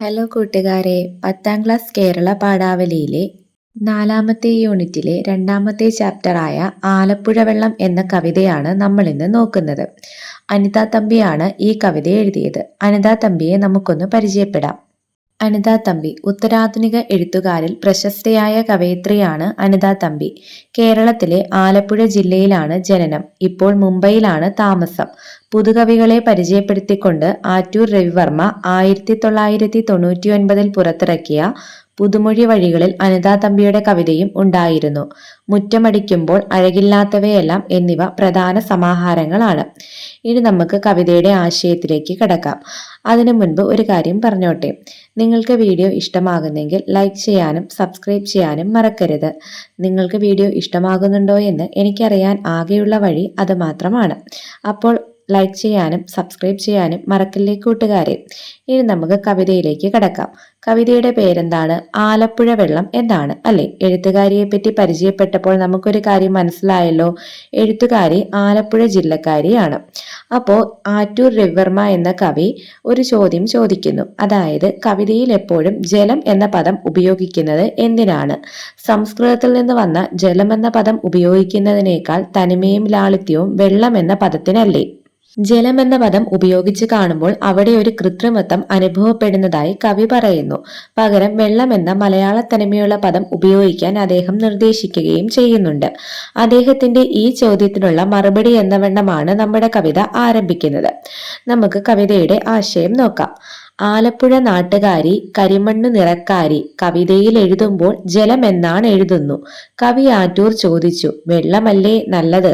Hello കൂട്ടുകാരെ, 10ാം class Kerala പാഠാവലിയിലെ 4ാമത്തെ യൂണിറ്റിലെ 2ാമത്തെ ചാപ്റ്ററായ ആലപ്പുഴ വെള്ളം എന്ന കവിതയാണ് നമ്മൾ ഇന്ന് നോക്കുന്നത്. അനിത തമ്പിയാണ് ഈ കവിത എഴുതിയത്. അനിത തമ്പിയെ നമുക്കൊന്ന് പരിചയപ്പെടാം. അനിത തമ്പി ഉത്തരാധുനിക എഴുത്തുകാരിൽ പ്രശസ്തയായ കവയിത്രിയാണ് അനിത തമ്പി. കേരളത്തിലെ ആലപ്പുഴ ജില്ലയിലാണ് ജനനം. ഇപ്പോൾ മുംബൈയിലാണ് താമസം. പുതുകവികളെ പരിചയപ്പെടുത്തിക്കൊണ്ട് ആറ്റൂർ രവിവർമ്മ 1999 പുറത്തിറക്കിയ പുതുമൊഴി വഴികളിൽ അനിത തമ്പിയുടെ കവിതയും ഉണ്ടായിരുന്നു. മുറ്റമടിക്കുമ്പോൾ, അഴകില്ലാത്തവയെല്ലാം എന്നിവ പ്രധാന സമാഹാരങ്ങളാണ്. ഇനി നമുക്ക് കവിതയുടെ ആശയത്തിലേക്ക് കടക്കാം. അതിനു മുൻപ് ഒരു കാര്യം പറഞ്ഞോട്ടെ. നിങ്ങൾക്ക് വീഡിയോ ഇഷ്ടമാകുന്നെങ്കിൽ ലൈക്ക് ചെയ്യാനും സബ്സ്ക്രൈബ് ചെയ്യാനും മറക്കരുത്. നിങ്ങൾക്ക് വീഡിയോ ഇഷ്ടമാകുന്നുണ്ടോ എന്ന് എനിക്കറിയാൻ ആകെയുള്ള വഴി അത് മാത്രമാണ്. അപ്പോൾ ലൈക്ക് ചെയ്യാനും സബ്സ്ക്രൈബ് ചെയ്യാനും മറക്കല്ലേ കൂട്ടുകാരെ. ഇനി നമുക്ക് കവിതയിലേക്ക് കടക്കാം. കവിതയുടെ പേരെന്താണ്? ആലപ്പുഴ വെള്ളം എന്നാണ് അല്ലെ? എഴുത്തുകാരിയെ പറ്റി പരിചയപ്പെട്ടപ്പോൾ നമുക്കൊരു കാര്യം മനസ്സിലായല്ലോ. എഴുത്തുകാരി ആലപ്പുഴ ജില്ലക്കാരിയാണ്. അപ്പോൾ ആറ്റൂർ രവിവർമ്മ എന്ന കവി ഒരു ചോദ്യം ചോദിക്കുന്നു. അതായത് കവിതയിൽ എപ്പോഴും ജലം എന്ന പദം ഉപയോഗിക്കുന്നത് എന്തിനാണ്? സംസ്കൃതത്തിൽ നിന്ന് വന്ന ജലം എന്ന പദം ഉപയോഗിക്കുന്നതിനേക്കാൾ തനിമയും ലാളിത്യവും വെള്ളം എന്ന പദത്തിനല്ലേ? ജലം എന്ന പദം ഉപയോഗിച്ച് കാണുമ്പോൾ അവിടെ ഒരു കൃത്രിമത്വം അനുഭവപ്പെടുന്നതായി കവി പറയുന്നു. പകരം വെള്ളം എന്ന മലയാള തനിമയുള്ള പദം ഉപയോഗിക്കാൻ അദ്ദേഹം നിർദ്ദേശിക്കുകയും ചെയ്യുന്നുണ്ട്. അദ്ദേഹത്തിന്റെ ഈ ചോദ്യത്തിനുള്ള മറുപടി എന്ന വണ്ണമാണ് നമ്മുടെ കവിത ആരംഭിക്കുന്നത്. നമുക്ക് കവിതയുടെ ആശയം നോക്കാം. ആലപ്പുഴ നാട്ടുകാരി, കരിമണ്ണു നിറക്കാരി, കവിതയിൽ എഴുതുമ്പോൾ ജലം എന്നാണ് എഴുതുന്നു. കവി ആറ്റൂർ ചോദിച്ചു, വെള്ളമല്ലേ നല്ലത്?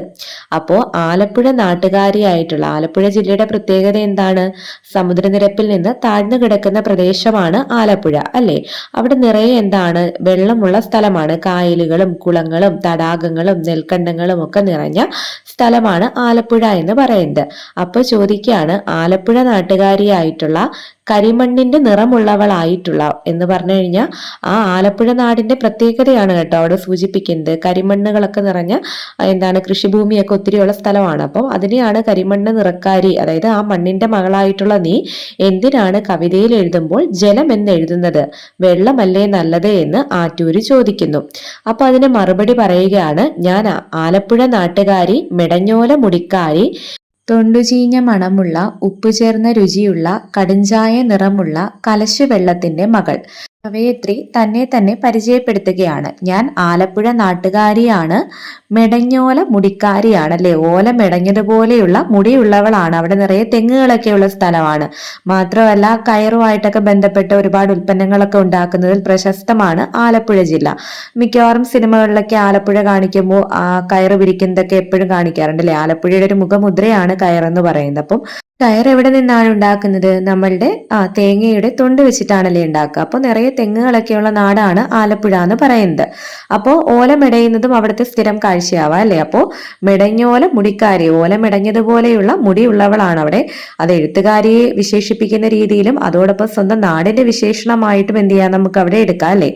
അപ്പോ ആലപ്പുഴ നാട്ടുകാരിയായിട്ടുള്ള, ആലപ്പുഴ ജില്ലയുടെ പ്രത്യേകത എന്താണ്? സമുദ്രനിരപ്പിൽ നിന്ന് താഴ്ന്നു കിടക്കുന്ന പ്രദേശമാണ് ആലപ്പുഴ അല്ലെ? അവിടെ നിറയെ എന്താണ്? വെള്ളമുള്ള സ്ഥലമാണ്. കായലുകളും കുളങ്ങളും തടാകങ്ങളും നെൽക്കണ്ടങ്ങളും ഒക്കെ നിറഞ്ഞ സ്ഥലമാണ് ആലപ്പുഴ എന്ന് പറയുന്നത്. അപ്പൊ ചോദിക്കുകയാണ്, ആലപ്പുഴ നാട്ടുകാരിയായിട്ടുള്ള കരിമണ്ണിന്റെ നിറമുള്ളവളായിട്ടുള്ള എന്ന് പറഞ്ഞു കഴിഞ്ഞാൽ ആ ആലപ്പുഴ നാടിന്റെ പ്രത്യേകതയാണ് കേട്ടോ അവിടെ സൂചിപ്പിക്കുന്നത്. കരിമണ്ണുകളൊക്കെ നിറഞ്ഞ കൃഷിഭൂമിയൊക്കെ ഒത്തിരിയുള്ള സ്ഥലമാണ്. അപ്പം അതിനെയാണ് കരിമണ്ണ് നിറക്കാരി, അതായത് ആ മണ്ണിന്റെ മകളായിട്ടുള്ള നീ എന്തിനാണ് കവിതയിൽ എഴുതുമ്പോൾ ജലം എന്ന് എഴുതുന്നത്? വെള്ളമല്ലേ നല്ലത് എന്ന് ആറ്റൂര് ചോദിക്കുന്നു. അപ്പൊ അതിന് മറുപടി പറയുകയാണ്, ഞാൻ ആലപ്പുഴ നാട്ടുകാരി, മെടഞ്ഞോല മുടിക്കാരി, തൊണ്ടുചീഞ്ഞ മണമുള്ള, ഉപ്പുചേർന്ന രുചിയുള്ള, കടുംചായ നിറമുള്ള കലശ വെള്ളത്തിന്റെ മകൾ. കവയത്രി തന്നെ പരിചയപ്പെടുത്തുകയാണ്. ഞാൻ ആലപ്പുഴ നാട്ടുകാരിയാണ്, മെടഞ്ഞോല മുടിക്കാരിയാണ് അല്ലെ? ഓല മെടഞ്ഞതുപോലെയുള്ള മുടിയുള്ളവളാണ്. അവിടെ നിറയെ തെങ്ങുകളൊക്കെയുള്ള സ്ഥലമാണ്. മാത്രമല്ല കയറുമായിട്ടൊക്കെ ബന്ധപ്പെട്ട ഒരുപാട് ഉൽപ്പന്നങ്ങളൊക്കെ ഉണ്ടാക്കുന്നതിൽ പ്രശസ്തമാണ് ആലപ്പുഴ ജില്ല. മിക്കവാറും സിനിമകളിലൊക്കെ ആലപ്പുഴ കാണിക്കുമ്പോൾ ആ കയറ് വിരിക്കുന്നതൊക്കെ എപ്പോഴും കാണിക്കാറുണ്ട് അല്ലെ? ആലപ്പുഴയുടെ ഒരു മുഖമുദ്രയാണ് കയറെന്ന് പറയുന്നത്. അപ്പം കയർ എവിടെ നിന്നാണ് ഉണ്ടാക്കുന്നത്? നമ്മളുടെ തേങ്ങയുടെ തൊണ്ട് വെച്ചിട്ടാണല്ലേ ഉണ്ടാക്കുക. അപ്പോൾ നിറയെ തെങ്ങുകളൊക്കെയുള്ള നാടാണ് ആലപ്പുഴ എന്ന് പറയുന്നത്. അപ്പോൾ ഓല മെടയുന്നതും അവിടുത്തെ സ്ഥിരം കാഴ്ചയാവാം അല്ലെ? അപ്പോൾ മെടഞ്ഞോല മുടിക്കാരി, ഓല മെടഞ്ഞതുപോലെയുള്ള മുടിയുള്ളവളാണ് അവിടെ. അത് എഴുത്തുകാരിയെ വിശേഷിപ്പിക്കുന്ന രീതിയിലും അതോടൊപ്പം സ്വന്തം നാടിന്റെ വിശേഷണമായിട്ടും എന്ത് ചെയ്യാം, നമുക്ക് അവിടെ എടുക്കാം അല്ലെ?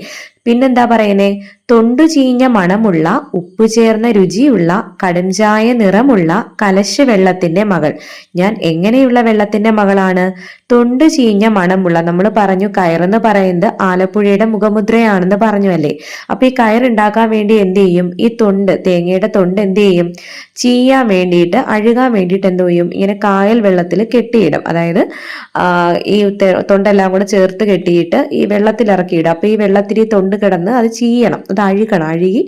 പിന്നെന്താ പറയുന്നേ? തൊണ്ടു ചീഞ്ഞ മണമുള്ള, ഉപ്പു ചേർന്ന രുചിയുള്ള, കടുംചായ നിറമുള്ള കലശ വെള്ളത്തിന്റെ മകൾ. ഞാൻ എങ്ങനെയുള്ള വെള്ളത്തിന്റെ മകളാണ്? തൊണ്ടു ചീഞ്ഞ മണമുള്ള, നമ്മൾ പറഞ്ഞു കയറെന്ന് പറയുന്നത് ആലപ്പുഴയുടെ മുഖമുദ്രയാണെന്ന് പറഞ്ഞു അല്ലേ? അപ്പൊ ഈ കയറുണ്ടാക്കാൻ വേണ്ടി എന്ത് ചെയ്യും? ഈ തേങ്ങയുടെ തൊണ്ട് എന്ത് ചെയ്യും? ചീയാൻ വേണ്ടിയിട്ട്, അഴുകാൻ വേണ്ടിയിട്ട് എന്ത് ചെയ്യും? ഇങ്ങനെ കായൽ വെള്ളത്തിൽ കെട്ടിയിടും. അതായത് ഈ തൊണ്ടെല്ലാം കൂടെ ചേർത്ത് കെട്ടിയിട്ട് ഈ വെള്ളത്തിൽ ഇറക്കിയിടും. അപ്പൊ ഈ വെള്ളത്തിൽ ഈ തൊണ്ട് കിടന്ന് അത് ചീയണം, അത് അഴുകണം. അഴുകി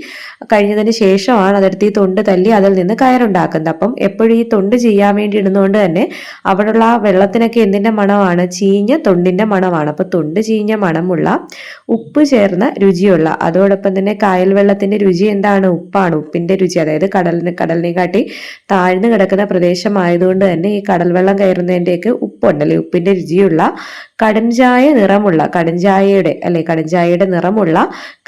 കഴിഞ്ഞതിന് ശേഷമാണ് അതെടുത്ത് ഈ തൊണ്ട് തല്ലി അതിൽ നിന്ന് കയറുണ്ടാക്കുന്നത്. അപ്പം എപ്പോഴും ഈ തൊണ്ട് ചെയ്യാൻ വേണ്ടി ഇടുന്നതുകൊണ്ട് തന്നെ അവിടെയുള്ള ആ വെള്ളത്തിനൊക്കെ എന്തിന്റെ മണമാണ്? ചീഞ്ഞ തൊണ്ടിന്റെ മണമാണ്. അപ്പൊ തൊണ്ട് ചീഞ്ഞ മണമുള്ള, ഉപ്പ് ചേർന്ന രുചിയുള്ള, അതോടൊപ്പം തന്നെ കായൽ വെള്ളത്തിന്റെ രുചി എന്താണ്? ഉപ്പാണ്. ഉപ്പിന്റെ രുചി, അതായത് കടലിനെ കാട്ടി താഴ്ന്നു കിടക്കുന്ന പ്രദേശമായതുകൊണ്ട് തന്നെ ഈ കടൽ വെള്ളം കയറുന്നതിന്റെയൊക്കെ ഉപ്പുണ്ടല്ലേ, ഉപ്പിന്റെ രുചിയുള്ള, കടുംചായ നിറമുള്ള, കടുംചായയുടെ നിറമുള്ള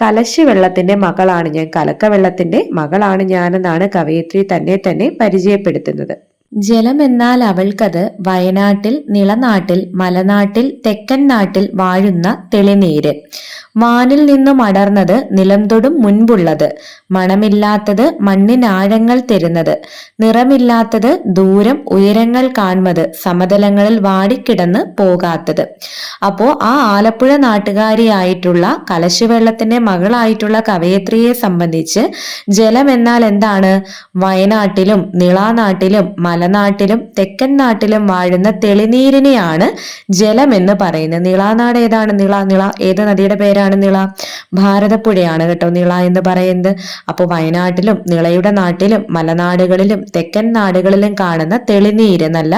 കലശ വെള്ളത്തിന്റെ മകളാണ് ഞാൻ, കലക്ക വെള്ളത്തിന്റെ മകളാണ് ഞാനെന്നാണ് കവയിത്രി തന്നെ പരിചയപ്പെടുത്തുന്നത്. ജലം എന്നാൽ അവൾക്കത് വയനാട്ടിൽ, നിളനാട്ടിൽ, മലനാട്ടിൽ, തെക്കൻ നാട്ടിൽ വാഴുന്ന തെളിനീര്. വാനിൽ നിന്നും അടർന്നത്, നിലം തൊടും മുൻപുള്ളത്, മണമില്ലാത്തത് മണ്ണിനാഴങ്ങൾ തരുന്നത്, നിറമില്ലാത്തത് ദൂരം ഉയരങ്ങൾ കാൺമത്, സമതലങ്ങളിൽ വാടിക്കിടന്ന് പോകാത്തത്. അപ്പോ ആ ആലപ്പുഴ നാട്ടുകാരിയായിട്ടുള്ള കലശുവെള്ളത്തിന്റെ മകളായിട്ടുള്ള കവയത്രിയെ സംബന്ധിച്ച് ജലം എന്നാൽ എന്താണ്? വയനാട്ടിലും നിളാനാട്ടിലും മലനാട്ടിലും തെക്കൻ നാട്ടിലും വാഴുന്ന തെളിനീരിനെയാണ് ജലം എന്ന് പറയുന്നത്. നിളാനാട് ഏതാണ്? നിള ഏത് നദിയുടെ പേരാണ്? നിള, ഭാരതപ്പുഴയാണ് കേട്ടോ നിള എന്ന് പറയുന്നത്. അപ്പോൾ വയനാട്ടിലും നിളയുടെ നാട്ടിലും മലനാടുകളിലും തെക്കൻ നാടുകളിലും കാണുന്ന തെളിനീര്, നല്ല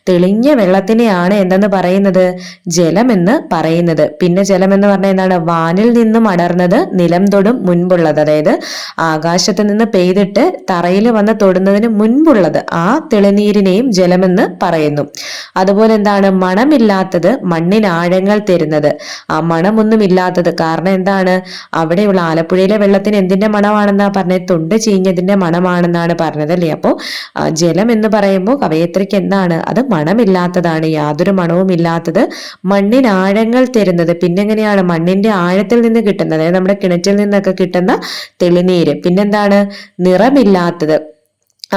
തെളിഞ്ഞ വെള്ളത്തിനെയാണ് എന്തെന്ന് പറയുന്നത്? ജലം എന്ന് പറയുന്നത്. പിന്നെ ജലം എന്ന് പറഞ്ഞാൽ എന്താണ്? വാനിൽ നിന്നും അടർന്നത് നിലം തൊടും മുൻപുള്ളത്, അതായത് ആകാശത്ത് നിന്ന് പെയ്തിട്ട് തറയിൽ വന്ന് തൊടുന്നതിന് മുൻപുള്ളത്, ആ തെളിനീരിനെയും ജലമെന്ന് പറയുന്നു. അതുപോലെ എന്താണ്? മണമില്ലാത്തത് മണ്ണിനാഴങ്ങൾ തരുന്നത്, ആ മണമൊന്നും ഇല്ലാത്തത്. കാരണം എന്താണ്? അവിടെയുള്ള ആലപ്പുഴയിലെ വെള്ളത്തിന് എന്തിന്റെ മണമാണെന്നാ പറഞ്ഞത്? തൊണ്ട് ചീഞ്ഞതിന്റെ മണമാണെന്നാണ് പറഞ്ഞത് അല്ലേ? അപ്പോൾ ജലം എന്ന് പറയുമ്പോൾ കവയത്രിക്ക് എന്താണ്? അത് മണമില്ലാത്തതാണ്, യാതൊരു മണവും ഇല്ലാത്തത്, മണ്ണിനാഴങ്ങൾ തരുന്നത്. പിന്നെ എങ്ങനെയാണ്? മണ്ണിന്റെ ആഴത്തിൽ നിന്ന് കിട്ടുന്നത്, അതായത് നമ്മുടെ കിണറ്റിൽ നിന്നൊക്കെ കിട്ടുന്ന തെളിനീര്. പിന്നെന്താണ്? നിറമില്ലാത്തത്.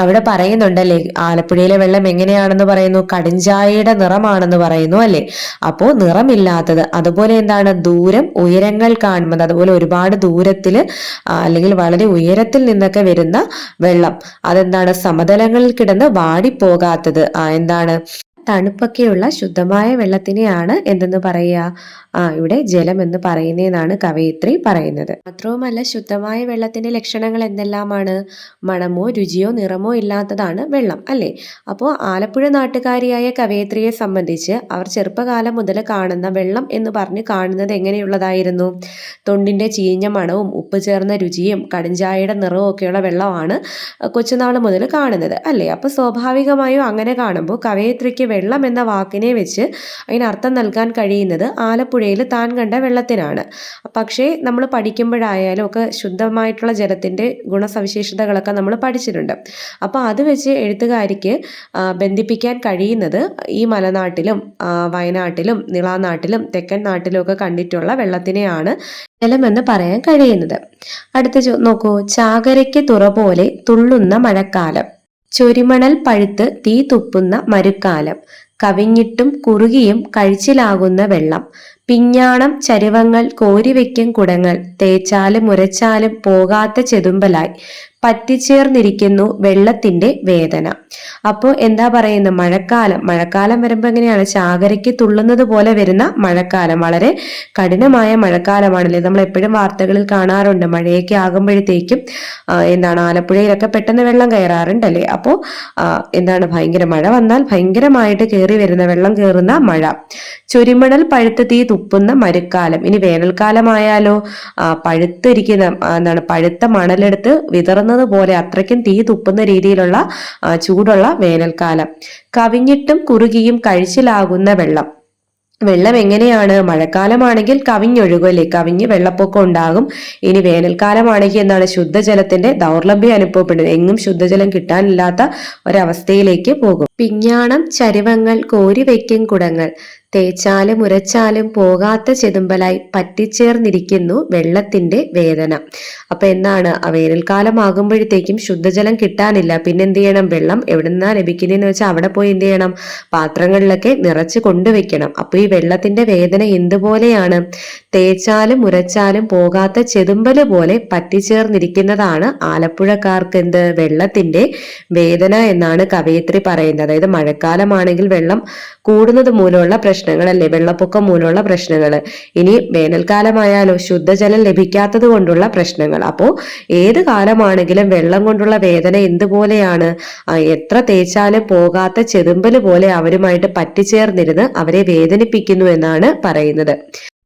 അവിടെ പറയുന്നുണ്ടല്ലേ, ആലപ്പുഴയിലെ വെള്ളം എങ്ങനെയാണെന്ന് പറയുന്നു? കടുംചായയുടെ നിറമാണെന്ന് പറയുന്നു അല്ലെ? അപ്പോ നിറമില്ലാത്തത്. അതുപോലെ എന്താണ്? ദൂരം ഉയരങ്ങൾ കാണുന്നത്, അതുപോലെ ഒരുപാട് ദൂരത്തില് അല്ലെങ്കിൽ വളരെ ഉയരത്തിൽ നിന്നൊക്കെ വരുന്ന വെള്ളം. അതെന്താണ്? സമതലങ്ങളിൽ കിടന്ന് വാടിപ്പോകാത്തത്. എന്താണ്? തണുപ്പൊക്കെയുള്ള ശുദ്ധമായ വെള്ളത്തിനെയാണ് എന്തെന്ന് പറയുക? ഇവിടെ ജലം എന്ന് പറയുന്നതെന്നാണ് കവയിത്രി പറയുന്നത്. മാത്രവുമല്ല, ശുദ്ധമായ വെള്ളത്തിന്റെ ലക്ഷണങ്ങൾ എന്തെല്ലാമാണ്? മണമോ രുചിയോ നിറമോ ഇല്ലാത്തതാണ് വെള്ളം അല്ലേ? അപ്പോൾ ആലപ്പുഴ നാട്ടുകാരിയായ കവയിത്രിയെ സംബന്ധിച്ച് അവർ ചെറുപ്പകാലം മുതൽ കാണുന്ന വെള്ളം എന്ന് പറഞ്ഞ് കാണുന്നത് എങ്ങനെയുള്ളതായിരുന്നു? തൊണ്ടിന്റെ ചീഞ്ഞ മണവും ഉപ്പ് ചേർന്ന രുചിയും കടുംചായയുടെ നിറവും ഒക്കെയുള്ള വെള്ളമാണ് കൊച്ചുനാൾ മുതൽ കാണുന്നത് അല്ലേ? അപ്പോൾ സ്വാഭാവികമായും അങ്ങനെ കാണുമ്പോൾ കവയിത്രിക്ക് വെള്ളം എന്ന വാക്കിനെ വെച്ച് അതിനർത്ഥം നൽകാൻ കഴിയുന്നത് ആലപ്പുഴയിൽ താൻ കണ്ട വെള്ളത്തിനാണ്. പക്ഷേ നമ്മൾ പഠിക്കുമ്പോഴായാലും ഒക്കെ ശുദ്ധമായിട്ടുള്ള ജലത്തിൻ്റെ ഗുണസവിശേഷതകളൊക്കെ നമ്മൾ പഠിച്ചിട്ടുണ്ട്. അപ്പോൾ അത് വെച്ച് എഴുത്തുകാരിക്ക് ബന്ധിപ്പിക്കാൻ കഴിയുന്നത് ഈ മലനാട്ടിലും വയനാട്ടിലും നിളാനാട്ടിലും തെക്കൻ നാട്ടിലും ഒക്കെ കണ്ടിട്ടുള്ള വെള്ളത്തിനെയാണ് ജലമെന്ന് പറയാൻ കഴിയുന്നത്. അടുത്ത നോക്കൂ, ചാകരയ്ക്ക് തുറ പോലെ തുള്ളുന്ന മഴക്കാലം, ചൊരിമണൽ പഴുത്ത് തീ തുപ്പുന്ന മരുക്കാലം, കവിഞ്ഞിട്ടും കുറുകിയും കഴിച്ചിലാകുന്ന വെള്ളം, പിഞ്ഞാണം ചരുവങ്ങൾ കോരിവെക്കും കുടങ്ങൾ, തേച്ചാലും ഉരച്ചാലും പോകാത്ത ചെതുമ്പലായി പറ്റിച്ചേർന്നിരിക്കുന്നു വെള്ളത്തിന്റെ വേദന. അപ്പോൾ എന്താ പറയുന്നത്? മഴക്കാലം വരുമ്പോൾ എങ്ങനെയാണ്? ചാകരയ്ക്ക് തുള്ളുന്നത് പോലെ വരുന്ന മഴക്കാലം, വളരെ കഠിനമായ മഴക്കാലമാണല്ലേ? നമ്മൾ എപ്പോഴും വാർത്തകളിൽ കാണാറുണ്ട്, മഴയൊക്കെ ആകുമ്പോഴത്തേക്കും എന്താണ് ആലപ്പുഴയിലൊക്കെ പെട്ടെന്ന് വെള്ളം കയറാറുണ്ടല്ലേ? അപ്പോൾ എന്താണ് മഴ വന്നാൽ ഭയങ്കരമായിട്ട് കയറി വരുന്ന വെള്ളം കയറുന്ന മഴ. ചുരിമണൽ പഴുത്ത് തീ തുപ്പുന്ന മരുക്കാലം. ഇനി വേനൽക്കാലമായാലോ പഴുത്ത മണലെടുത്ത് വിതറുന്നത് പോലെ അത്രയ്ക്കും തീ തുപ്പുന്ന രീതിയിലുള്ള ചൂടുള്ള വേനൽക്കാലം. കവിഞ്ഞിട്ടും കുറുകിയും കഴിച്ചിലാകുന്ന വെള്ളം. വെള്ളം എങ്ങനെയാണ്? മഴക്കാലമാണെങ്കിൽ കവിഞ്ഞൊഴുകുമല്ലേ, കവിഞ്ഞ് വെള്ളപ്പൊക്കം ഉണ്ടാകും. ഇനി വേനൽക്കാലമാണെങ്കിൽ എന്താണ്? ശുദ്ധജലത്തിന്റെ ദൗർലഭ്യം അനുഭവപ്പെടും, എങ്ങും ശുദ്ധജലം കിട്ടാനില്ലാത്ത ഒരവസ്ഥയിലേക്ക് പോകും. പിഞ്ഞാണം ചരുവങ്ങൾ കോരിവെക്കും കുടങ്ങൾ, തേച്ചാലും ഉരച്ചാലും പോകാത്ത ചെതുമ്പലായി പറ്റിച്ചേർന്നിരിക്കുന്നു വെള്ളത്തിന്റെ വേദന. അപ്പൊ എന്താണ്? വേനൽക്കാലം ആകുമ്പോഴത്തേക്കും ശുദ്ധജലം കിട്ടാനില്ല. പിന്നെ എന്ത് ചെയ്യണം? വെള്ളം എവിടെ നിന്നാ ലഭിക്കുന്നതെന്ന് വെച്ചാൽ അവിടെ പോയി എന്ത് ചെയ്യണം? പാത്രങ്ങളിലൊക്കെ നിറച്ച് കൊണ്ടുവയ്ക്കണം. അപ്പൊ ഈ വെള്ളത്തിന്റെ വേദന എന്തുപോലെയാണ്? തേച്ചാലും ഉരച്ചാലും പോകാത്ത ചെതുമ്പല് പോലെ പറ്റിച്ചേർന്നിരിക്കുന്നതാണ് ആലപ്പുഴക്കാർക്ക് വെള്ളത്തിന്റെ വേദന എന്നാണ് കവയിത്രി പറയുന്നത്. അതായത് മഴക്കാലമാണെങ്കിൽ വെള്ളം കൂടുന്നത് മൂലമുള്ള പ്രശ്നങ്ങളല്ലേ, വെള്ളപ്പൊക്കം മൂലമുള്ള പ്രശ്നങ്ങൾ. ഇനി വേനൽക്കാലമായാലോ ശുദ്ധജലം ലഭിക്കാത്തത് കൊണ്ടുള്ള പ്രശ്നങ്ങൾ. അപ്പോ ഏത് കാലമാണെങ്കിലും വെള്ളം കൊണ്ടുള്ള വേദന എന്തുപോലെയാണ്? എത്ര തേച്ചാലും പോകാത്ത ചെതുമ്പല് പോലെ അവരുമായിട്ട് പറ്റിച്ചേർന്നിരുന്ന് അവരെ വേദനിപ്പിക്കുന്നു എന്നാണ് പറയുന്നത്.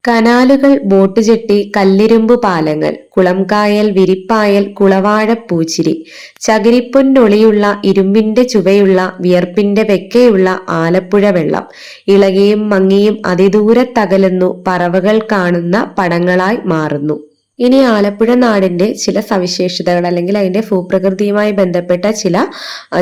കനാലുകൾ, ബോട്ട് ജെട്ടി, കല്ലിരുമ്പു പാലങ്ങൾ, കുളംകായൽ, വിരിപ്പായൽ, കുളവാഴപ്പൂച്ചിരി, ചകിരിപ്പൊന്നൊളിയുള്ള ഇരുമ്പിന്റെ ചുവയുള്ള വിയർപ്പിന്റെ വെക്കയുള്ള ആലപ്പുഴ വെള്ളം, ഇളകിയും മങ്ങിയും അതിദൂരത്തകലുന്നു പറവകൾ കാണുന്ന പടങ്ങളായി മാറുന്നു. ഇനി ആലപ്പുഴ നാടിന്റെ ചില സവിശേഷതകൾ അല്ലെങ്കിൽ അതിന്റെ ഭൂപ്രകൃതിയുമായി ബന്ധപ്പെട്ട ചില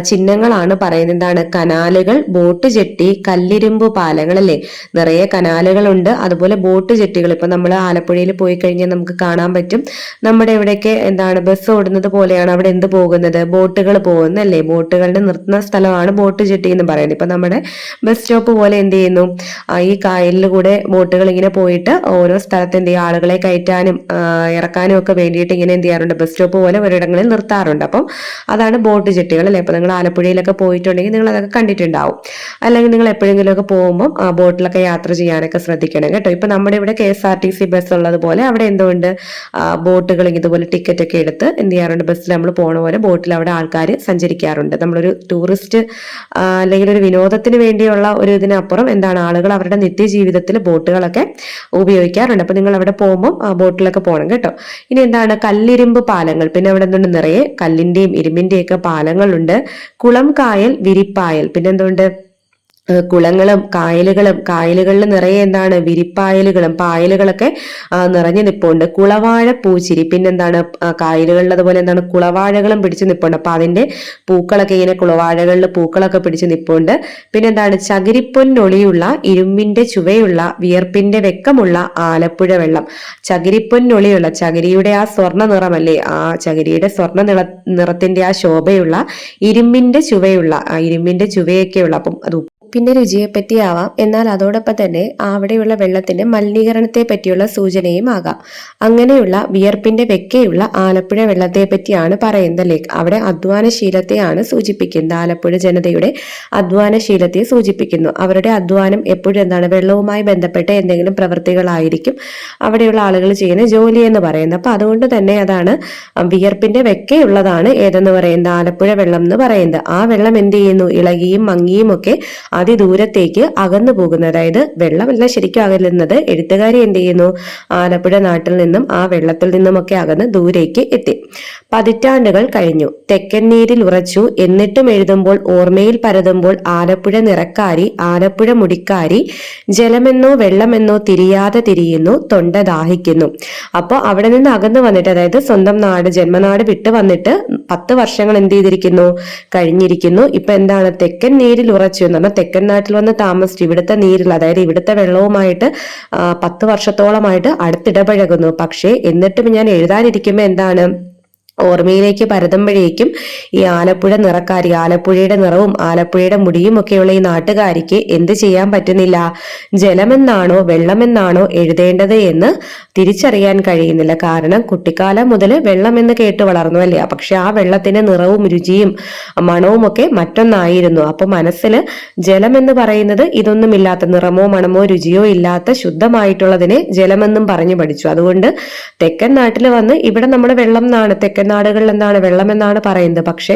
ചിഹ്നങ്ങളാണ് പറയുന്നത്. എന്താണ്? കനാലുകൾ, ബോട്ട് ജെട്ടി, കല്ലിരുമ്പ് പാലങ്ങൾ, അല്ലേ? നിറയെ കനാലുകളുണ്ട്, അതുപോലെ ബോട്ട് ജെട്ടികൾ. ഇപ്പൊ നമ്മൾ ആലപ്പുഴയിൽ പോയി കഴിഞ്ഞാൽ നമുക്ക് കാണാൻ പറ്റും, നമ്മുടെ ഇവിടെയൊക്കെ എന്താണ് ബസ് ഓടുന്നത് പോലെയാണ് അവിടെ എന്ത് പോകുന്നത്, ബോട്ടുകൾ പോകുന്നത്, അല്ലേ? ബോട്ടുകളുടെ നിർത്തുന്ന സ്ഥലമാണ് ബോട്ട് ജെട്ടി എന്ന് പറയുന്നത്. ഇപ്പൊ നമ്മുടെ ബസ് സ്റ്റോപ്പ് പോലെ എന്ത് ചെയ്യുന്നു, ഈ കായലിൽ കൂടെ ബോട്ടുകൾ ഇങ്ങനെ പോയിട്ട് ഓരോ സ്ഥലത്ത് എന്ത് ചെയ്യും, ആളുകളെ കയറ്റാനും ഇറക്കാനും ഒക്കെ വേണ്ടിയിട്ട് ഇങ്ങനെ എന്ത് ചെയ്യാറുണ്ട്, ബസ് സ്റ്റോപ്പ് പോലെ ഒരിടങ്ങളിൽ നിർത്താറുണ്ട്. അപ്പം അതാണ് ബോട്ട് ജെട്ടികൾ, അല്ലെ? അപ്പൊ നിങ്ങൾ ആലപ്പുഴയിലൊക്കെ പോയിട്ടുണ്ടെങ്കിൽ നിങ്ങൾ അതൊക്കെ കണ്ടിട്ടുണ്ടാവും. അല്ലെങ്കിൽ നിങ്ങൾ എപ്പോഴെങ്കിലും ഒക്കെ പോകുമ്പോൾ ബോട്ടിലൊക്കെ യാത്ര ചെയ്യാനൊക്കെ ശ്രദ്ധിക്കണം കേട്ടോ. ഇപ്പൊ നമ്മുടെ ഇവിടെ KSRTC ബസ് ഉള്ളത് പോലെ അവിടെ എന്തുകൊണ്ട് ബോട്ടുകൾ ഇതുപോലെ ടിക്കറ്റ് ഒക്കെ എടുത്ത് എന്ത് ചെയ്യാറുണ്ട്, ബസ്സിൽ നമ്മൾ പോണ പോലെ ബോട്ടിൽ അവിടെ ആൾക്കാർ സഞ്ചരിക്കാറുണ്ട്. നമ്മളൊരു ടൂറിസ്റ്റ് അല്ലെങ്കിൽ ഒരു വിനോദത്തിന് വേണ്ടിയുള്ള ഒരു ഇതിനപ്പുറം എന്താണ്, ആളുകൾ അവരുടെ നിത്യജീവിതത്തിൽ ബോട്ടുകളൊക്കെ ഉപയോഗിക്കാറുണ്ട്. അപ്പൊ നിങ്ങൾ അവിടെ പോകുമ്പോൾ ബോട്ടിലൊക്കെ പോകണം കേട്ടോ. ഇനി എന്താണ്, കല്ലിരുമ്പ് പാലങ്ങൾ. പിന്നെ അവിടെ എന്തുണ്ട്, നിറയെ കല്ലിന്റെയും ഇരുമ്പിന്റെയും ഒക്കെ പാലങ്ങളുണ്ട്. കുളം, കായൽ, വിരിപ്പായൽ. പിന്നെ എന്തുണ്ട്, കുളങ്ങളും കായലുകളിൽ നിറയെ എന്താണ്, വിരിപ്പായലുകളും പായലുകളൊക്കെ നിറഞ്ഞു നിപ്പുണ്ട്. കുളവാഴ പൂച്ചിരി. പിന്നെന്താണ്, കായലുകളിൽ അതുപോലെ എന്താണ് കുളവാഴകളും പിടിച്ചു നിപ്പുണ്ട്. അപ്പൊ അതിന്റെ പൂക്കളൊക്കെ ഇങ്ങനെ കുളവാഴകളിൽ പൂക്കളൊക്കെ പിടിച്ചു നിപ്പുണ്ട്. പിന്നെന്താണ്, ചകിരിപ്പൊന്നൊളിയുള്ള ഇരുമ്പിന്റെ ചുവയുള്ള വിയർപ്പിന്റെ വെക്കമുള്ള ആലപ്പുഴ വെള്ളം. ചകിരിപ്പൊന്നൊളിയുള്ള, ചകിരിയുടെ ആ സ്വർണ്ണ നിറമല്ലേ, ആ ചകിരിയുടെ സ്വർണ്ണ നിറത്തിന്റെ ആ ശോഭയുള്ള, ഇരുമ്പിന്റെ ചുവയുള്ള, ആ ഇരുമ്പിന്റെ ചുവയൊക്കെയുള്ള, അപ്പം അത് പിന്നെ രുചിയെ പറ്റിയാവാം, എന്നാൽ അതോടൊപ്പം തന്നെ അവിടെയുള്ള വെള്ളത്തിന്റെ മലിനീകരണത്തെ പറ്റിയുള്ള സൂചനയും ആകാം. അങ്ങനെയുള്ള വിയർപ്പിന്റെ വെക്കയുള്ള ആലപ്പുഴ വെള്ളത്തെ പറ്റിയാണ് പറയുന്നത്. അവിടെ അധ്വാനശീലത്തെയാണ് സൂചിപ്പിക്കുന്നത്. ആലപ്പുഴ ജനതയുടെ അധ്വാനശീലത്തെ സൂചിപ്പിക്കുന്നു. അവരുടെ അധ്വാനം എപ്പോഴും എന്താണ്, വെള്ളവുമായി ബന്ധപ്പെട്ട എന്തെങ്കിലും പ്രവൃത്തികളായിരിക്കും അവിടെയുള്ള ആളുകൾ ചെയ്യുന്ന ജോലി എന്ന് പറയുന്നത്. അപ്പൊ അതുകൊണ്ട് തന്നെ അതാണ് വിയർപ്പിന്റെ വെക്കയുള്ളതാണ് ഏതെന്ന് പറയുന്നത്, ആലപ്പുഴ വെള്ളം എന്ന് പറയുന്നത്. ആ വെള്ളം എന്ത് ചെയ്യുന്നു, ഇളകിയും മങ്ങിയും ഒക്കെ അതിദൂരത്തേക്ക് അകന്നു പോകുന്നത്. അതായത് വെള്ളമല്ല ശരിക്കും അകലുന്നത്, എഴുത്തുകാരി എന്ത് ചെയ്യുന്നു, ആലപ്പുഴ നാട്ടിൽ നിന്നും ആ വെള്ളത്തിൽ നിന്നുമൊക്കെ അകന്ന് ദൂരേക്ക് എത്തി. പതിറ്റാണ്ടുകൾ കഴിഞ്ഞു, തെക്കൻ നീരിൽ ഉറച്ചു, എന്നിട്ടും എഴുതുമ്പോൾ ഓർമ്മയിൽ പരതുമ്പോൾ ആലപ്പുഴ നിറക്കാരി, ആലപ്പുഴ മുടിക്കാരി, ജലമെന്നോ വെള്ളമെന്നോ തിരിയാതെ തിരിയുന്നു, തൊണ്ട ദാഹിക്കുന്നു. അപ്പോൾ അവിടെ നിന്ന് അകന്നു വന്നിട്ട്, അതായത് സ്വന്തം നാട് ജന്മനാട് വിട്ടു വന്നിട്ട് 10 വർഷങ്ങൾ എന്ത് ചെയ്തിരിക്കുന്നു, കഴിഞ്ഞിരിക്കുന്നു. ഇപ്പൊ എന്താണ്, തെക്കൻ നീരിൽ ഉറച്ചു എന്ന് പറഞ്ഞാൽ തെക്കൻ നാട്ടിൽ വന്ന് താമസിച്ചു ഇവിടുത്തെ നീരിൽ, അതായത് ഇവിടുത്തെ വെള്ളവുമായിട്ട് 10 വർഷത്തോളമായിട്ട് അടുത്തിടപഴകുന്നു. പക്ഷേ എന്നിട്ടും ഞാൻ എഴുതാനിരിക്കുമ്പോ എന്താണ്, ഓർമ്മയിലേക്ക് പരതുമ്പോഴേക്കും ഈ ആലപ്പുഴ നിറക്കാരി, ആലപ്പുഴയുടെ നിറവും ആലപ്പുഴയുടെ മുടിയും ഒക്കെയുള്ള ഈ നാട്ടുകാരിക്ക് എന്ത് ചെയ്യാൻ പറ്റുന്നില്ല, ജലമെന്നാണോ വെള്ളമെന്നാണോ എഴുതേണ്ടത് എന്ന് തിരിച്ചറിയാൻ കഴിയുന്നില്ല. കാരണം കുട്ടിക്കാലം മുതൽ വെള്ളം എന്ന് കേട്ട് വളർന്നു, അല്ലേ? പക്ഷെ ആ വെള്ളത്തിന്റെ നിറവും രുചിയും മണവും ഒക്കെ മറ്റൊന്നായിരുന്നു. അപ്പൊ മനസ്സിൽ ജലം എന്ന് പറയുന്നത് ഇതൊന്നുമില്ലാത്ത, നിറമോ മണമോ രുചിയോ ഇല്ലാത്ത ശുദ്ധമായിട്ടുള്ളതിനെ ജലമെന്നും പറഞ്ഞു പഠിച്ചു. അതുകൊണ്ട് തെക്കൻ നാട്ടിൽ വന്ന് ഇവിടെ നമ്മൾ വെള്ളം എന്നാണ്, തെക്കൻ നാടുകളിൽ എന്താണ്, വെള്ളം എന്നാണ് പറയുന്നത്. പക്ഷെ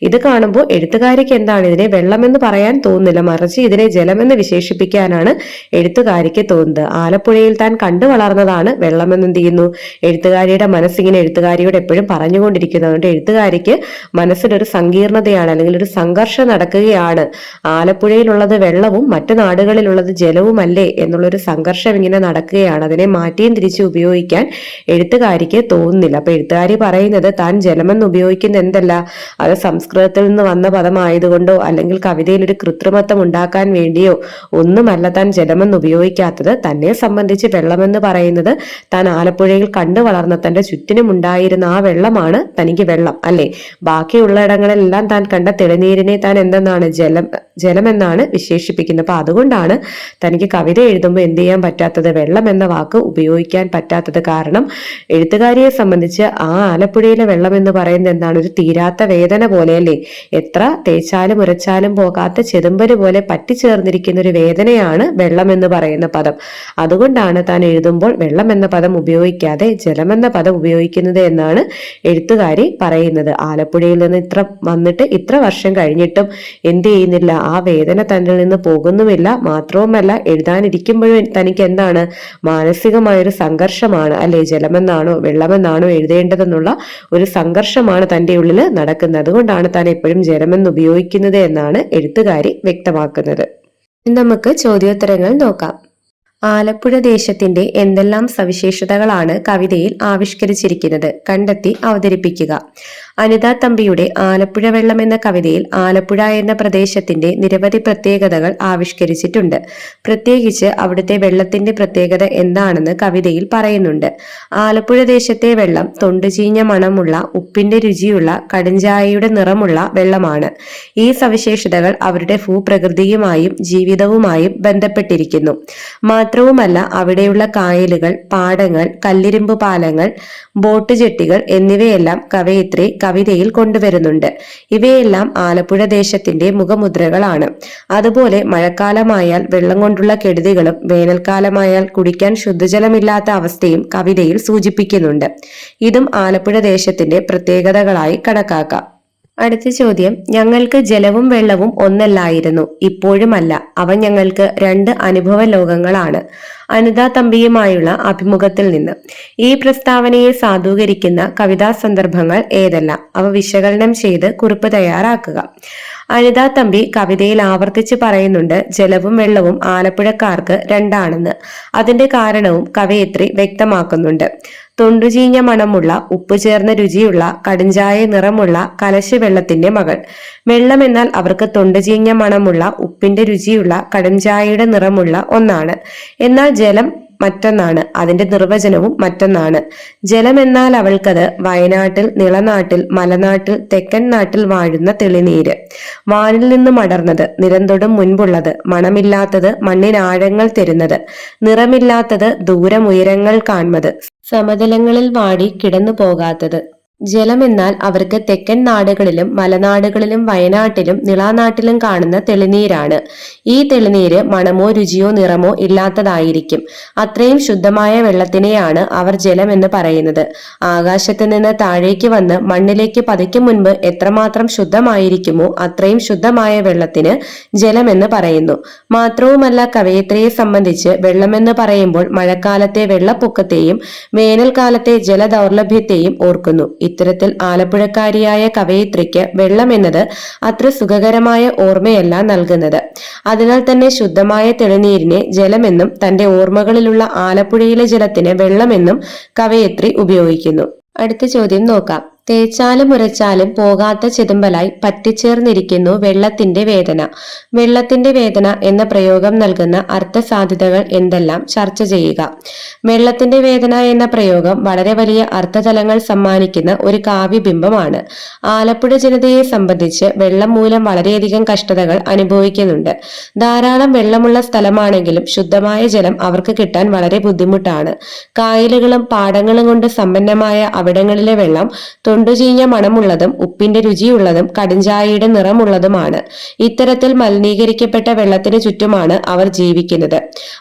ഇത് കാണുമ്പോൾ എഴുത്തുകാരിക്ക് എന്താണ്, ഇതിനെ വെള്ളമെന്ന് പറയാൻ തോന്നുന്നില്ല, മറിച്ച് ഇതിനെ ജലമെന്ന് വിശേഷിപ്പിക്കാനാണ് എഴുത്തുകാരിക്ക് തോന്നുന്നത്. ആലപ്പുഴയിൽ താൻ കണ്ടു വളർന്നതാണ് വെള്ളമെന്ന് എന്ത് ചെയ്യുന്നു, എഴുത്തുകാരിയുടെ മനസ്സിങ്ങനെ എഴുത്തുകാരിയോട് എപ്പോഴും പറഞ്ഞുകൊണ്ടിരിക്കുന്നത്. അതുകൊണ്ട് എഴുത്തുകാരിക്ക് മനസ്സിലൊരു സങ്കീർണതയാണ്, അല്ലെങ്കിൽ ഒരു സംഘർഷം നടക്കുകയാണ്. ആലപ്പുഴയിലുള്ളത് വെള്ളവും മറ്റു നാടുകളിലുള്ളത് ജലവുമല്ലേ എന്നുള്ളൊരു സംഘർഷം ഇങ്ങനെ നടക്കുകയാണ്. അതിനെ മാറ്റിയും തിരിച്ചു ഉപയോഗിക്കാൻ എഴുത്തുകാരിക്ക് തോന്നുന്നില്ല. അപ്പൊ എഴുത്തുകാരി പറയുന്നത് താൻ ജലമെന്ന് ഉപയോഗിക്കുന്ന എന്തല്ല, അത് സംസ്കൃതത്തിൽ നിന്ന് വന്ന പദമായതുകൊണ്ടോ അല്ലെങ്കിൽ കവിതയിൽ ഒരു കൃത്രിമത്വം ഉണ്ടാക്കാൻ വേണ്ടിയോ ഒന്നുമല്ല താൻ ജലമെന്ന് ഉപയോഗിക്കാത്തത്. തന്നെ സംബന്ധിച്ച് വെള്ളമെന്ന് പറയുന്നത് താൻ ആലപ്പുഴയിൽ കണ്ടു വളർന്ന തന്റെ ചുറ്റിനും ഉണ്ടായിരുന്ന ആ വെള്ളമാണ് തനിക്ക് വെള്ളം, അല്ലെ? ബാക്കിയുള്ള ഇടങ്ങളിലെല്ലാം താൻ കണ്ട തെളിനീരിനെ താൻ എന്തെന്നാണ്, ജലമെന്നാണ് വിശേഷിപ്പിക്കുന്നത്. അപ്പൊ അതുകൊണ്ടാണ് തനിക്ക് കവിത എഴുതുമ്പോൾ എന്ത് ചെയ്യാൻ പറ്റാത്തത്, വെള്ളം എന്ന വാക്ക് ഉപയോഗിക്കാൻ പറ്റാത്തത്. കാരണം എഴുത്തുകാരിയെ സംബന്ധിച്ച് ആ ആലപ്പുഴയിലെ വെള്ളം എന്ന് പറയുന്നത് എന്താണ്, ഒരു തീരാത്ത വേദന പോലെ, അല്ലേ? എത്ര തേച്ചാലും ഉരച്ചാലും പോകാത്ത ചെതുമ്പല് പോലെ പറ്റിച്ചേർന്നിരിക്കുന്ന ഒരു വേദനയാണ് വെള്ളം എന്ന് പറയുന്ന പദം. അതുകൊണ്ടാണ് താൻ എഴുതുമ്പോൾ വെള്ളം എന്ന പദം ഉപയോഗിക്കാതെ ജലമെന്ന പദം ഉപയോഗിക്കുന്നത് എന്നാണ് എഴുത്തുകാരി പറയുന്നത്. ആലപ്പുഴയിൽ നിന്ന് ഇത്ര വർഷം കഴിഞ്ഞിട്ടും എന്ത് ചെയ്യുന്നില്ല, ആ വേദന തന്നിൽ നിന്ന് പോകുന്നുമില്ല. മാത്രവുമല്ല എഴുതാനിരിക്കുമ്പോഴും തനിക്ക് എന്താണ്, മാനസികമായൊരു സംഘർഷമാണ്, അല്ലെ? ജലമെന്നാണോ വെള്ളമെന്നാണോ എഴുതേണ്ടതെന്നുള്ള ഒരു സംഘർഷമാണ് തന്റെ ഉള്ളിൽ നടക്കുന്നത്. അതുകൊണ്ടാണ് താൻ എപ്പോഴും ജലമെന്ന് ഉപയോഗിക്കുന്നത് എന്നാണ് എഴുത്തുകാരി വ്യക്തമാക്കുന്നത്. നമുക്ക് ചോദ്യോത്തരങ്ങൾ നോക്കാം. ആലപ്പുഴ ദേശത്തിന്റെ എന്തെല്ലാം സവിശേഷതകളാണ് കവിതയിൽ ആവിഷ്കരിച്ചിരിക്കുന്നത് കണ്ടെത്തി അവതരിപ്പിക്കുക. അനിതാ തമ്പിയുടെ ആലപ്പുഴ വെള്ളം എന്ന കവിതയിൽ ആലപ്പുഴ എന്ന പ്രദേശത്തിന്റെ നിരവധി പ്രത്യേകതകൾ ആവിഷ്കരിച്ചിട്ടുണ്ട്. പ്രത്യേകിച്ച് അവിടുത്തെ വെള്ളത്തിന്റെ പ്രത്യേകത എന്താണെന്ന് കവിതയിൽ പറയുന്നുണ്ട്. ആലപ്പുഴ ദേശത്തെ വെള്ളം തൊണ്ടുചീഞ്ഞ മണമുള്ള, ഉപ്പിന്റെ രുചിയുള്ള, കടുംചായയുടെ നിറമുള്ള വെള്ളമാണ്. ഈ സവിശേഷതകൾ അവരുടെ ഭൂപ്രകൃതിയുമായും ജീവിതവുമായും ബന്ധപ്പെട്ടിരിക്കുന്നു. മാത്രവുമല്ല, അവിടെയുള്ള കായലുകൾ, പാടങ്ങൾ, കല്ലിരുമ്പ് പാലങ്ങൾ, ബോട്ട് ജെട്ടികൾ എന്നിവയെല്ലാം കവയിത്രി കവിതയിൽ കൊണ്ടുവരുന്നുണ്ട്. ഇവയെല്ലാം ആലപ്പുഴ ദേശത്തിന്റെ മുഖമുദ്രകളാണ്. അതുപോലെ മഴക്കാലമായാൽ വെള്ളം കൊണ്ടുള്ള കെടുതികളും വേനൽക്കാലമായാൽ കുടിക്കാൻ ശുദ്ധജലമില്ലാത്ത അവസ്ഥയും കവിതയിൽ സൂചിപ്പിക്കുന്നുണ്ട്. ഇതും ആലപ്പുഴ ദേശത്തിന്റെ പ്രത്യേകതകളായി കണക്കാക്കാം. അടുത്ത ചോദ്യം, ഞങ്ങൾക്ക് ജലവും വെള്ളവും ഒന്നല്ലായിരുന്നു, ഇപ്പോഴുമല്ല, അവ ഞങ്ങൾക്ക് രണ്ട് അനുഭവ ലോകങ്ങളാണ്. അനിതാ തമ്പിയുമായുള്ള അഭിമുഖത്തിൽ നിന്ന്. ഈ പ്രസ്താവനയെ സാധൂകരിക്കുന്ന കവിതാ സന്ദർഭങ്ങൾ ഏതെല്ലാം? അവ വിശകലനം ചെയ്ത് കുറിപ്പ് തയ്യാറാക്കുക. അനിതാ തമ്പി കവിതയിൽ ആവർത്തിച്ച് പറയുന്നുണ്ട് ജലവും വെള്ളവും ആലപ്പുഴക്കാർക്ക് രണ്ടാണെന്ന്. അതിന്റെ കാരണവും കവയിത്രി വ്യക്തമാക്കുന്നുണ്ട്. തൊണ്ടുചീഞ്ഞ മണമുള്ള, ഉപ്പ് ചേർന്ന രുചിയുള്ള, കടുംചായ നിറമുള്ള കലശ വെള്ളത്തിന്റെ മകൾ. വെള്ളം എന്നാൽ അവർക്ക് തൊണ്ടുചീഞ്ഞ മണമുള്ള, ഉപ്പിന്റെ രുചിയുള്ള, കടുംചായയുടെ നിറമുള്ള ഒന്നാണ്. എന്നാൽ ജലം മറ്റൊന്നാണ്. അതിന്റെ നിർവചനവും മറ്റൊന്നാണ്. ജലം എന്നാൽ അവൾക്കത് വയനാട്ടിൽ, നിളനാട്ടിൽ, മലനാട്ടിൽ, തെക്കൻ നാട്ടിൽ വാഴുന്ന തെളിനീര്. വാനിൽ നിന്നും അടർന്നത്, നിരന്തൊടും മുൻപുള്ളത്, മണമില്ലാത്തത്, മണ്ണിനാഴങ്ങൾ തരുന്നത്, നിറമില്ലാത്തത്, ദൂരമുയരങ്ങൾ കാൺമത്, സമതലങ്ങളിൽ വാടി കിടന്നു പോകാത്തത്. ജലമെന്നാൽ അവർക്ക് തെക്കൻ നാടുകളിലും മലനാടുകളിലും വയനാട്ടിലും നിളാനാട്ടിലും കാണുന്ന തെളിനീരാണ്. ഈ തെളിനീര് മണമോ രുചിയോ നിറമോ ഇല്ലാത്തതായിരിക്കും. അത്രയും ശുദ്ധമായ വെള്ളത്തിനെയാണ് അവർ ജലമെന്ന് പറയുന്നത്. ആകാശത്ത് നിന്ന് താഴേക്ക് വന്ന് മണ്ണിലേക്ക് പതിക്കും മുൻപ് എത്രമാത്രം ശുദ്ധമായിരിക്കുമോ അത്രയും ശുദ്ധമായ വെള്ളത്തിന് ജലമെന്ന് പറയുന്നു. മാത്രവുമല്ല, കവയിത്രിയെ സംബന്ധിച്ച് വെള്ളമെന്ന് പറയുമ്പോൾ മഴക്കാലത്തെ വെള്ളപ്പൊക്കത്തെയും വേനൽക്കാലത്തെ ജലദൗർലഭ്യത്തെയും ഓർക്കുന്നു. ഇത്തരത്തിൽ ആലപ്പുഴക്കാരിയായ കവയിത്രിക്ക് വെള്ളം എന്നത് അത്ര സുഖകരമായ ഓർമ്മയല്ല നൽകുന്നത്. അതിനാൽ തന്നെ ശുദ്ധമായ തെളിനീരിനെ ജലമെന്നും തന്റെ ഓർമ്മകളിലുള്ള ആലപ്പുഴയിലെ ജലത്തിന് വെള്ളമെന്നും കവയിത്രി ഉപയോഗിക്കുന്നു. അടുത്ത ചോദ്യം നോക്കാം. തേച്ചാലും ഉരച്ചാലും പോകാത്ത ചെതുമ്പലായി പറ്റിച്ചേർന്നിരിക്കുന്നു വെള്ളത്തിന്റെ വേദന. വെള്ളത്തിന്റെ വേദന എന്ന പ്രയോഗം നൽകുന്ന അർത്ഥസാധ്യതകൾ എന്തെല്ലാം ചർച്ച ചെയ്യുക. വെള്ളത്തിന്റെ വേദന എന്ന പ്രയോഗം വളരെ വലിയ അർത്ഥതലങ്ങൾ സമ്മാനിക്കുന്ന ഒരു കാവ്യബിംബമാണ്. ആലപ്പുഴ ജനതയെ സംബന്ധിച്ച് വെള്ളം മൂലം വളരെയധികം കഷ്ടതകൾ അനുഭവിക്കുന്നുണ്ട്. ധാരാളം വെള്ളമുള്ള സ്ഥലമാണെങ്കിലും ശുദ്ധമായ ജലം അവർക്ക് കിട്ടാൻ വളരെ ബുദ്ധിമുട്ടാണ്. കായലുകളും പാടങ്ങളും കൊണ്ട് സമ്പന്നമായ അവിടങ്ങളിലെ വെള്ളം തൊണ്ടുചീഞ്ഞ മണമുള്ളതും ഉപ്പിന്റെ രുചിയുള്ളതും കടുംചായയുടെ നിറമുള്ളതുമാണ്. ഇത്തരത്തിൽ മലിനീകരിക്കപ്പെട്ട വെള്ളത്തിന് ചുറ്റുമാണ് അവർ ജീവിക്കുന്നത്.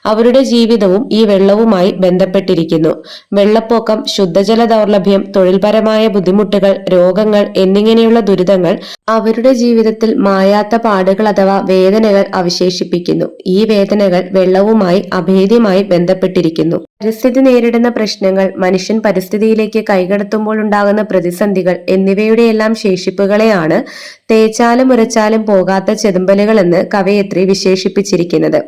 അവരുടെ ജീവിതവും ഈ വെള്ളവുമായി ബന്ധപ്പെട്ടിരിക്കുന്നു. വെള്ളപ്പൊക്കം, ശുദ്ധജല ദൗർലഭ്യം, തൊഴിൽപരമായ ബുദ്ധിമുട്ടുകൾ, രോഗങ്ങൾ എന്നിങ്ങനെയുള്ള ദുരിതങ്ങൾ അവരുടെ ജീവിതത്തിൽ മായാത്ത പാടുകൾ അഥവാ വേദനകൾ അവശേഷിപ്പിക്കുന്നു. ഈ വേദനകൾ വെള്ളവുമായി അഭേദ്യമായി ബന്ധപ്പെട്ടിരിക്കുന്നു. പരിസ്ഥിതി നേരിടുന്ന പ്രശ്നങ്ങൾ, മനുഷ്യൻ പരിസ്ഥിതിയിലേക്ക് കൈകടത്തുമ്പോൾ ഉണ്ടാകുന്ന പ്രതിസന്ധികൾ എന്നിവയുടെയെല്ലാം ശേഷിപ്പുകളെയാണ് തേച്ചാലും ഉരച്ചാലും പോകാത്ത ചെതുമ്പലുകൾ എന്ന് കവയിത്രി വിശേഷിപ്പിച്ചിരിക്കുന്നത്.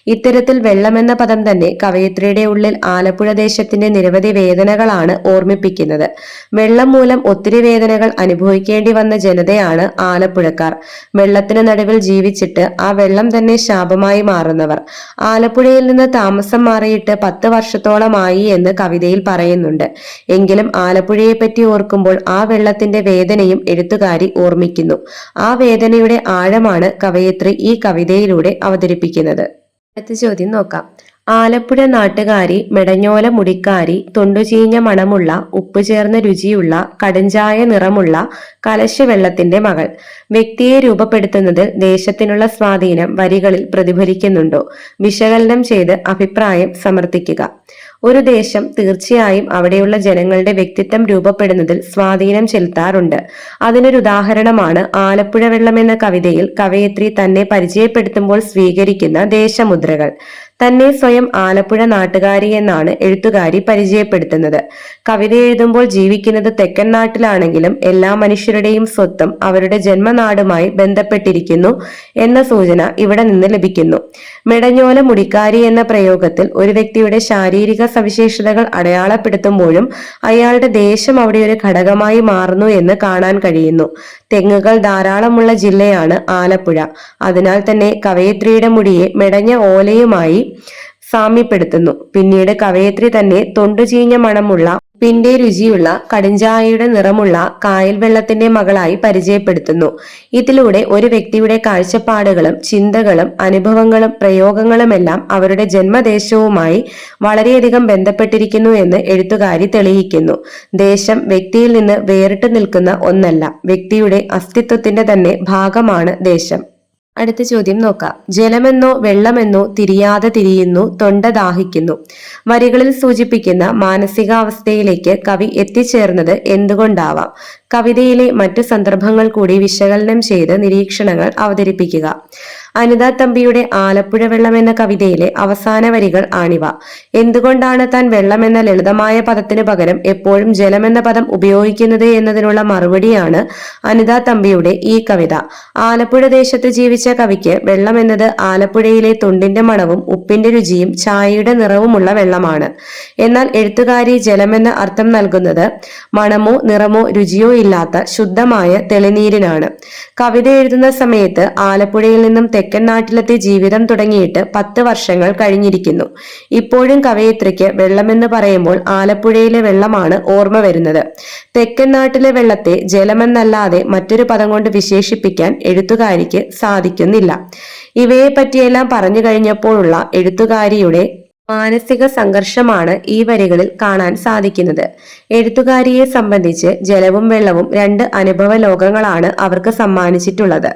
ഇത്തരത്തിൽ വെള്ളമെന്ന പദം തന്നെ കവയിത്രിയുടെ ഉള്ളിൽ ആലപ്പുഴ ദേശത്തിന്റെ നിരവധി വേദനകളാണ് ഓർമ്മിപ്പിക്കുന്നത്. വെള്ളം മൂലം ഒത്തിരി വേദനകൾ അനുഭവിക്കേണ്ടി വന്ന ജനതയാണ് ആലപ്പുഴക്കാർ. വെള്ളത്തിന് നടുവിൽ ജീവിച്ചിട്ട് ആ വെള്ളം തന്നെ ശാപമായി മാറുന്നവർ. ആലപ്പുഴയിൽ നിന്ന് താമസം മാറിയിട്ട് 10 വർഷത്തോളമായി എന്ന് കവിതയിൽ പറയുന്നുണ്ട്. എങ്കിലും ആലപ്പുഴയെ പറ്റി ഓർക്കുമ്പോൾ ആ വെള്ളത്തിന്റെ വേദനയും എഴുത്തുകാരി ഓർമ്മിക്കുന്നു. ആ വേദനയുടെ ആഴമാണ് കവയിത്രി ഈ കവിതയിലൂടെ അവതരിപ്പിക്കുന്നത്. അടുത്ത ചോദ്യം നോക്കാം. ആലപ്പുഴ നാട്ടുകാരി, മെടഞ്ഞോല മുടിക്കാരി, തൊണ്ടുചീഞ്ഞ മണമുള്ള, ഉപ്പ് ചേർന്ന രുചിയുള്ള, കടുംചായ നിറമുള്ള കലശ വെള്ളത്തിന്റെ മകൾ. വ്യക്തിയെ രൂപപ്പെടുത്തുന്നതിൽ ദേശത്തിനുള്ള സ്വാധീനം വരികളിൽ പ്രതിഫലിക്കുന്നുണ്ടോ? വിശകലനം ചെയ്ത് അഭിപ്രായം സമർത്ഥിക്കുക. ഒരു ദേശം തീർച്ചയായും അവിടെയുള്ള ജനങ്ങളുടെ വ്യക്തിത്വം രൂപപ്പെടുന്നതിൽ സ്വാധീനം ചെലുത്താറുണ്ട്. അതിനൊരു ഉദാഹരണമാണ് ആലപ്പുഴ വെള്ളം എന്ന കവിതയിൽ കവയിത്രി തന്നെ പരിചയപ്പെടുത്തുമ്പോൾ സ്വീകരിക്കുന്ന ദേശമുദ്രകൾ. തന്നെ സ്വയം ആലപ്പുഴ നാട്ടുകാരി എന്നാണ് എഴുത്തുകാരി പരിചയപ്പെടുത്തുന്നത്. കവിത എഴുതുമ്പോൾ ജീവിക്കുന്നത് തെക്കൻ നാട്ടിലാണെങ്കിലും എല്ലാ മനുഷ്യരുടെയും സ്വത്വം അവരുടെ ജന്മനാടുമായി ബന്ധപ്പെട്ടിരിക്കുന്നു എന്ന സൂചന ഇവിടെ നിന്ന് ലഭിക്കുന്നു. മെടഞ്ഞോല മുടിക്കാരി എന്ന പ്രയോഗത്തിൽ ഒരു വ്യക്തിയുടെ ശാരീരിക സവിശേഷതകൾ അടയാളപ്പെടുത്തുമ്പോഴും അയാളുടെ ദേശം അവിടെ ഒരു ഘടകമായി മാറുന്നു എന്ന് കാണാൻ കഴിയുന്നു. തെങ്ങുകൾ ധാരാളമുള്ള ജില്ലയാണ് ആലപ്പുഴ. അതിനാൽ തന്നെ കവയിത്രിയുടെ മുടിയെ മെടഞ്ഞ ഓലയുമായി സാമ്യപ്പെടുത്തുന്നു. പിന്നീട് കവയിത്രി തന്നെ തൊണ്ടുചീഞ്ഞ മണമുള്ള ഉപ്പിന്റെ രുചിയുള്ള കടുംചായയുടെ നിറമുള്ള കായൽ വെള്ളത്തിന്റെ മകളായി പരിചയപ്പെടുത്തുന്നു. ഇതിലൂടെ ഒരു വ്യക്തിയുടെ കാഴ്ചപ്പാടുകളും ചിന്തകളും അനുഭവങ്ങളും പ്രയോഗങ്ങളുമെല്ലാം അവരുടെ ജന്മദേശവുമായി വളരെയധികം ബന്ധപ്പെട്ടിരിക്കുന്നു എന്ന് എഴുത്തുകാരി തെളിയിക്കുന്നു. ദേശം വ്യക്തിയിൽ നിന്ന് വേറിട്ട് നിൽക്കുന്ന ഒന്നല്ല, വ്യക്തിയുടെ അസ്തിത്വത്തിന്റെ തന്നെ ഭാഗമാണ് ദേശം. അടുത്ത ചോദ്യം നോക്കാം. ജലമെന്നോ വെള്ളമെന്നോ തിരിയാതെ തിരിയുന്നു, തൊണ്ട ദാഹിക്കുന്നു. വരികളിൽ സൂചിപ്പിക്കുന്ന മാനസികാവസ്ഥയിലേക്ക് കവി എത്തിച്ചേർന്നത് എന്തുകൊണ്ടാവാം? കവിതയിലെ മറ്റു സന്ദർഭങ്ങൾ കൂടി വിശകലനം ചെയ്ത് നിരീക്ഷണങ്ങൾ അവതരിപ്പിക്കുക. അനിത തമ്പിയുടെ ആലപ്പുഴ വെള്ളം എന്ന കവിതയിലെ അവസാന വരികൾ ആണിവ. എന്തുകൊണ്ടാണ് താൻ വെള്ളം എന്ന ലളിതമായ പദത്തിനു പകരം എപ്പോഴും ജലമെന്ന പദം ഉപയോഗിക്കുന്നത് എന്നതിനുള്ള മറുപടിയാണ് അനിത തമ്പിയുടെ ഈ കവിത. ആലപ്പുഴ ദേശത്ത് ജീവിച്ച കവിക്ക് വെള്ളം എന്നത് ആലപ്പുഴയിലെ തൊണ്ടിന്റെ മണവും ഉപ്പിന്റെ രുചിയും ചായയുടെ നിറവുമുള്ള വെള്ളമാണ്. എന്നാൽ എഴുത്തുകാരി ജലമെന്ന അർത്ഥം നൽകുന്നത് മണമോ നിറമോ രുചിയോ ഇല്ലാത്ത ശുദ്ധമായ തെളിനീരിനാണ്. കവിത എഴുതുന്ന സമയത്ത് ആലപ്പുഴയിൽ നിന്നും തെക്കൻ നാട്ടിലത്തെ ജീവിതം തുടങ്ങിയിട്ട് 10 വർഷങ്ങൾ കഴിഞ്ഞിരിക്കുന്നു. ഇപ്പോഴും കവയിത്രിക്ക് വെള്ളമെന്ന് പറയുമ്പോൾ ആലപ്പുഴയിലെ വെള്ളമാണ് ഓർമ്മ വരുന്നത്. തെക്കൻ നാട്ടിലെ വെള്ളത്തെ ജലമെന്നല്ലാതെ മറ്റൊരു പദം കൊണ്ട് വിശേഷിപ്പിക്കാൻ എഴുത്തുകാരിക്ക് സാധിക്കുന്നില്ല. ഇവയെ പറ്റിയെല്ലാം പറഞ്ഞു കഴിഞ്ഞപ്പോഴുള്ള എഴുത്തുകാരിയുടെ മാനസിക സംഘർഷമാണ് ഈ വരികളിൽ കാണാൻ സാധിക്കുന്നത്. എഴുത്തുകാരിയെ സംബന്ധിച്ച് ജലവും വെള്ളവും 2 അനുഭവ ലോകങ്ങളാണ് അവർക്ക് സമ്മാനിച്ചിട്ടുള്ളത്.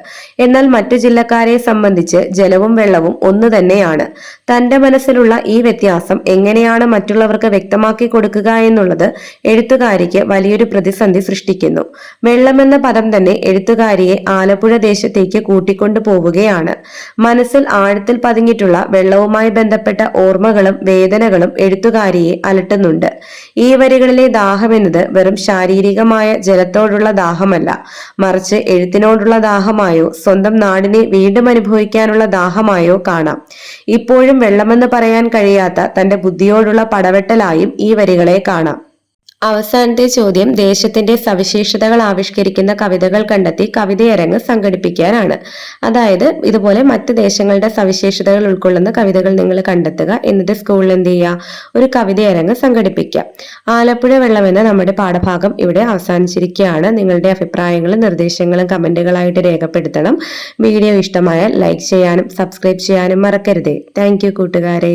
എന്നാൽ മറ്റു ജില്ലക്കാരെ സംബന്ധിച്ച് ജലവും വെള്ളവും ഒന്നു തന്നെയാണ്. തന്റെ മനസ്സിലുള്ള ഈ വ്യത്യാസം എങ്ങനെയാണ് മറ്റുള്ളവർക്ക് വ്യക്തമാക്കി കൊടുക്കുക എന്നുള്ളത് എഴുത്തുകാരിക്ക് വലിയൊരു പ്രതിസന്ധി സൃഷ്ടിക്കുന്നു. വെള്ളമെന്ന പദം തന്നെ എഴുത്തുകാരിയെ ആലപ്പുഴ ദേശത്തേക്ക് കൂട്ടിക്കൊണ്ടു പോവുകയാണ്. മനസ്സിൽ ആഴത്തിൽ പതിഞ്ഞിട്ടുള്ള വെള്ളവുമായി ബന്ധപ്പെട്ട ഓർമ്മകൾ വേദനകളും എഴുത്തുകാരിയെ അലട്ടുന്നുണ്ട്. ഈ വരികളിലെ ദാഹമെന്നത് വെറും ശാരീരികമായ ജലത്തോടുള്ള ദാഹമല്ല, മറിച്ച് എഴുത്തിനോടുള്ള ദാഹമായോ സ്വന്തം നാടിനെ വീണ്ടും അനുഭവിക്കാനുള്ള ദാഹമായോ കാണാം. ഇപ്പോഴും വെള്ളമെന്ന് പറയാൻ കഴിയാത്ത തന്റെ ബുദ്ധിയോടുള്ള പടവെട്ടലായും ഈ വരികളെ കാണാം. അവസാനത്തെ ചോദ്യം ദേശത്തിന്റെ സവിശേഷതകൾ ആവിഷ്കരിക്കുന്ന കവിതകൾ കണ്ടെത്തി കവിതയരങ്ങ് സംഘടിപ്പിക്കാനാണ്. അതായത് ഇതുപോലെ മറ്റ് ദേശങ്ങളുടെ സവിശേഷതകൾ ഉൾക്കൊള്ളുന്ന കവിതകൾ നിങ്ങൾ കണ്ടെത്തുക, എന്നിട്ട് സ്കൂളിൽ എന്ത് ചെയ്യുക, ഒരു കവിതയരങ്ങ് സംഘടിപ്പിക്കുക. ആലപ്പുഴ വെള്ളം എന്ന നമ്മുടെ പാഠഭാഗം ഇവിടെ അവസാനിച്ചിരിക്കുകയാണ്. നിങ്ങളുടെ അഭിപ്രായങ്ങളും നിർദ്ദേശങ്ങളും കമന്റുകളായിട്ട് രേഖപ്പെടുത്തണം. വീഡിയോ ഇഷ്ടമായാൽ ലൈക്ക് ചെയ്യാനും സബ്സ്ക്രൈബ് ചെയ്യാനും മറക്കരുതേ. താങ്ക് യു കൂട്ടുകാരെ.